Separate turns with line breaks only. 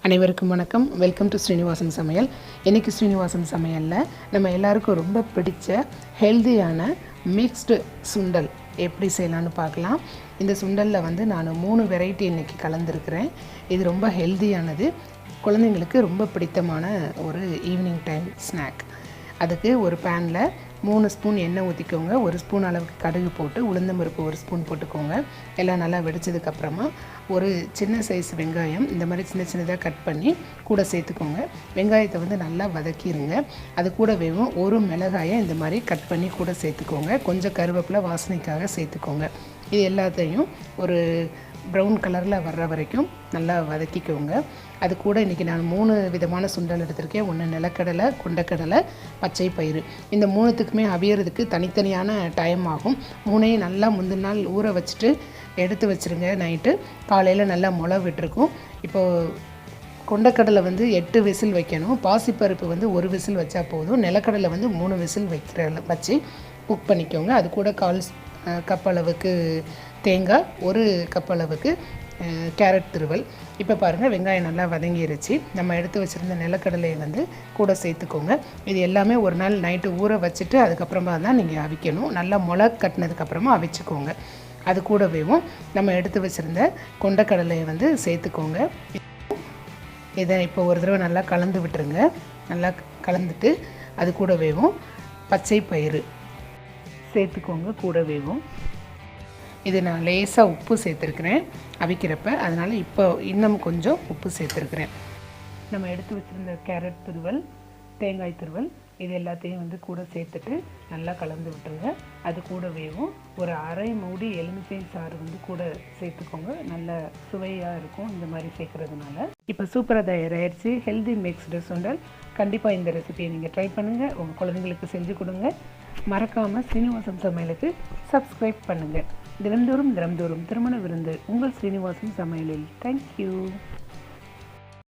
அனைவருக்கும் வணக்கம். Welcome to Srinivasam சமையல். இன்றைக்கி ஸ்ரீனிவாசம் சமையலில் நம்ம எல்லாருக்கும் ரொம்ப பிடிச்ச ஹெல்தியான மிக்ஸ்டு சுண்டல் எப்படி செய்யலான்னு பார்க்கலாம். இந்த சுண்டலில் நான் 3 வெரைட்டி இன்றைக்கி கலந்துருக்கிறேன். இது ரொம்ப ஹெல்தியானது, குழந்தைங்களுக்கு ரொம்ப பிடித்தமான ஒரு ஈவினிங் டைம் ஸ்நாக். அதுக்கு ஒரு பேனில் 3 ஸ்பூன் எண்ணெய் ஊற்றிக்கோங்க. 1 ஸ்பூன் அளவுக்கு கடுகு போட்டு உளுந்தம்பருப்பு 1 ஸ்பூன் போட்டுக்கோங்க. எல்லாம் நல்லா வெடிச்சதுக்கப்புறமா ஒரு சின்ன சைஸ் வெங்காயம் இந்த மாதிரி சின்ன சின்னதாக கட் பண்ணி கூட சேர்த்துக்கோங்க. வெங்காயத்தை நல்லா வதக்கிடுங்க. அது கூடவே ஒரு மிளகாயை இந்த மாதிரி கட் பண்ணி கூட சேர்த்துக்கோங்க. கொஞ்சம் கருவேப்பிலை வாசனைக்காக சேர்த்துக்கோங்க. இது எல்லாத்தையும் ஒரு ப்ரௌன் கலரில் வர்ற வரைக்கும் நல்லா வதக்கிக்கோங்க. அது கூட இன்றைக்கி நான் 3 விதமான சுண்டல் எடுத்திருக்கேன். ஒன்று நிலக்கடலை, கொண்டக்கடலை, பச்சை பயிறு. இந்த 3த்துக்குமே அவியறதுக்கு தனித்தனியான டைம் ஆகும். 3ஐயும் நல்லா முந்தின நாள் ஊற வச்சுட்டு எடுத்து வச்சுருங்க. நைட்டு காலையில் நல்லா முளை விட்டுருக்கும். இப்போது கொண்டக்கடலை 8 விசில் வைக்கணும். பாசிப்பருப்பு 1 விசில் வச்சா போதும். நிலக்கடலை 3 விசில் வச்சு குக் பண்ணிக்கோங்க. அது கூட 1/4 கப் அளவுக்கு தேங்காய், 1 கப் அளவுக்கு கேரட் துருவல். இப்போ பாருங்கள், வெங்காயம் நல்லா வதங்கிருச்சு. நம்ம எடுத்து வச்சுருந்த நிலக்கடலையை கூட சேர்த்துக்கோங்க. இது எல்லாமே ஒரு நாள் நைட்டு ஊற வச்சுட்டு அதுக்கப்புறமா தான் நீங்கள் அவிக்கணும். நல்லா முளை கட்டினதுக்கப்புறமா அவிச்சுக்கோங்க. அது கூடவே நம்ம எடுத்து வச்சுருந்த கொண்டக்கடலையை சேர்த்துக்கோங்க. இதை இப்போ ஒரு தடவை நல்லா கலந்து விட்டுருங்க. நல்லா கலந்துட்டு அது கூடவே பச்சை பயிறு சேர்த்துக்கோங்க. கூடவே இது நான் லேசாக உப்பு சேர்த்துருக்குறேன் அவிக்கிறப்ப, அதனால் இப்போ இன்னும் கொஞ்சம் உப்பு சேர்த்துருக்குறேன். நம்ம எடுத்து வச்சுருந்த கேரட் துருவல், தேங்காய் துருவல் இது எல்லாத்தையும் கூட சேர்த்துட்டு நல்லா கலந்து விட்டுருங்க. அது கூடவே ஒரு அரை மூடி எலுமிச்சை சாறு கூட சேர்த்துக்கோங்க. நல்ல சுவையாக இருக்கும் இந்த மாதிரி சேர்க்குறதுனால. இப்போ சூப்பராக தயாராகிடுச்சு ஹெல்தி மிக்ஸ்டு சுண்டல். கண்டிப்பாக இந்த ரெசிபியை நீங்கள் ட்ரை பண்ணுங்கள். உங்கள் குழந்தைங்களுக்கு செஞ்சு கொடுங்க. மறக்காமல் ஸ்ரீனிவாசம் சமையலுக்கு சப்ஸ்கிரைப் பண்ணுங்கள். தினந்தோறும் திருமண விருந்து உங்கள் ஸ்ரீனிவாசம் சமையலில். தேங்க்யூ.